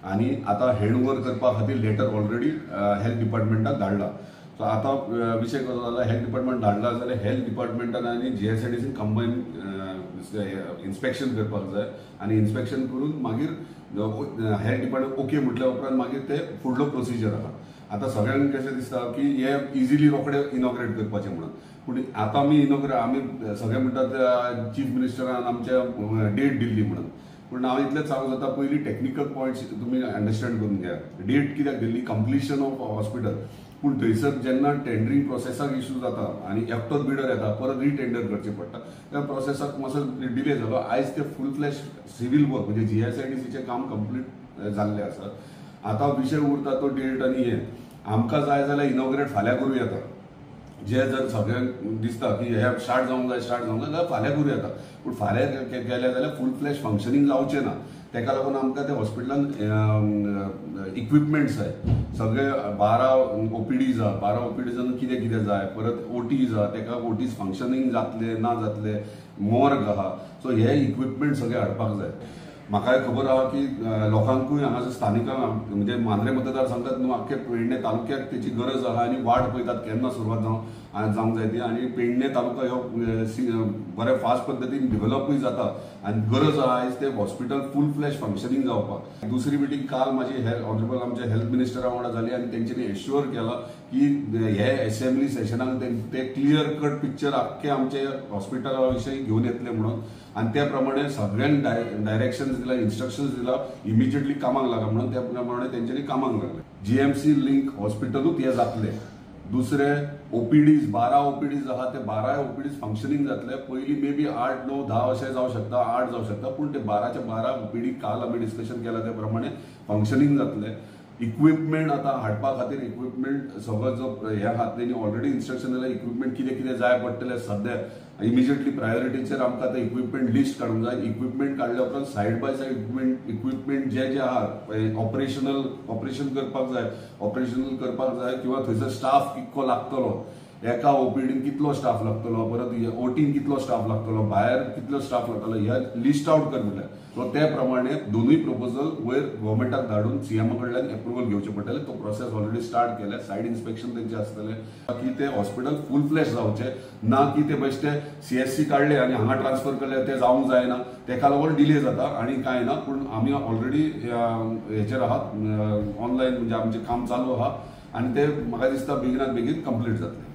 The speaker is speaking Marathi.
आणि आता हँडओव्हर करपा खातीर लेटर ऑलरेडी हेल्थ डिपार्टमेंटाक धाडला. सो आता विषय कसो जाला, हेल्थ डिपार्टमेंट धाडला जाल्यार हेल्थ डिपार्टमेंटान आनी जीएसआयडीसीन कंबायन इन्स्पेक्शन करपाक जाय आनी इन्स्पेक्शन करून मागीर हेल्थ डिपार्टमेंट ओके म्हटल्या उपरांत मागीर ते फुडलो प्रोसिजर आहा. आता सगळ्यांक कशें दिसता की हे इजिली रोखडे इनॉग्रेट करपाचें म्हणून, पूण आता आमी सगळे म्हणटात चीफ मिनिस्टरान आमच्या डेट दिल्ली म्हणून. पूण हांव इतलेंच सांगूंक जाता, पयली टेक्निकल पॉयंट्स तुमी अंडरस्टँड करून घ्या. डेट कित्याक दिल्ली? Completion of hospital. पूण थंयसर जेन्ना टेंडरींग प्रोसेसाक इश्यू जाता आनी एकटोच बिडर येता, परत रिटेंडर करचें पडटा, त्या प्रोसेसाक मातसो डिले जालो. आयज ते फूल फ्लॅश सिव्हिल वर्क म्हणजे जीएसआयडीसीचें काम कंप्लीट जाल्लें आसा. आता विशय उरता तो डेट आनी हें. आमकां जाय जाल्यार इनॉग्रेट फाल्यां करूं येता. जे जर सगळ्यांक दिसता की हे स्टार्ट जावंक जाय जाल्यार फाल्यां करूं येता. पूण फाल्यां केलें जाल्यार फूल फ्लॅश फंक्शनींग जावचें ना. तेका लागून आमकां त्या हॉस्पिटलान इक्विपमेंट्स जाय. सगळे 12 ओपीडीज आहा. 12 ओपीडीजान कितें कितें जाय, परत ओटीज आहा, तेका ओटीज फंक्शनींग जातले ना जातले, मॉर्ग आहा. सो हे इक्विपमेंट सगळे हाडपाक जाय. म्हाकाय खबर आहा की लोकांकूय हांगासर स्थानिकांक म्हणजे मांद्रे मतदार संघात न्हू आख्खे पेडणे तालुक्याक तेची गरज आहा आनी वाट पळयतात केन्ना सुरवात जावंक जाय ती. आनी पेडणे तालुका ह्यो बऱ्या फास्ट पद्दतीन डेव्हलपूय जाता आनी गरज आहा आयज ते हॉस्पिटल फूल फ्लॅश फंक्शनींग जावपाक. दुसरी मिटींग काल म्हाजी ऑनरेबल आमच्या हेल्थ मिनिस्टरा वांगडा जाली आनी तेंच्यांनी एश्युअर केला की हे असेंब्ली सेशनाक ते क्लियर कट पिक्चर आख्खे आमचे हॉस्पिटला विशयी घेवन येतले म्हणून. आणि त्या प्रमाणे सगळ्यांक डायरेक्शन्स दिला, इन्स्ट्रक्शन्स दिला, इमिजिएटली कामाक लागा म्हणून. त्या प्रमाणे तेंच्यांनी कामाक लागले. जीएमसी लिंक हॉस्पिटलूच हे जातले. दुसरे ओपीडीज 12 ओपीडीज आहा, ते 12 ओपीडीज फंक्शनींग जातले. पयली मे बी 8, 9, 10 अशें जावं शकता, 8 जावं शकता, पूण ते 12च्या 12 ओपीडी काल आमी डिस्कशन केला त्या प्रमाणे फंक्शनींग जातले. इक्विपमेंट आता हाडपा खातीर इक्विपमेंट सगळो जो ह्या खात्यांनी ऑलरेडी इन्स्ट्रक्शन दिलें. इक्विपमेंट कितें कितें जाय पडटलें सद्या इमिजिएटली प्रायोरिटीचेर आमकां आतां इक्विपमेंट लिस्ट काडूंक जाय. इक्विपमेंट काडल्या उपरांत सायड बाय सायड इक्विपमेंट जे आहा ऑपरेशन करपाक जाय किंवा थंयसर स्टाफ कितको लागतलो, एका ओपीडीन कितलो स्टाफ लागतलो, परत ओटीन कितलो स्टाफ लागतलो, भायर कितलो स्टाफ लागतलो, ह्या लिस्ट आउट कर म्हटलें. सो त्या प्रमाणे दोनूय प्रपोजल वयर गव्हर्मेंटाक धाडून सीएमा कडल्यान एप्रुवल घेवचे पडटले. तो प्रोसेस ऑलरेडी स्टार्ट केला. सायड इन्स्पेक्शन तेंचे आसतले की ते हॉस्पिटल फूल फ्लॅश जावचे ना, की ते बेश्टे सीएससी काडले आनी हांगा ट्रान्सफर केले ते जावंक जायना. तेका लागून डिले जाता आनी कांय ना. पूण आमी ऑलरेडी हेचेर आहात, ऑनलायन म्हणजे आमचें काम चालू आहा आनी ते म्हाका दिसता बेगिनात बेगीन कंप्लीट जातलें.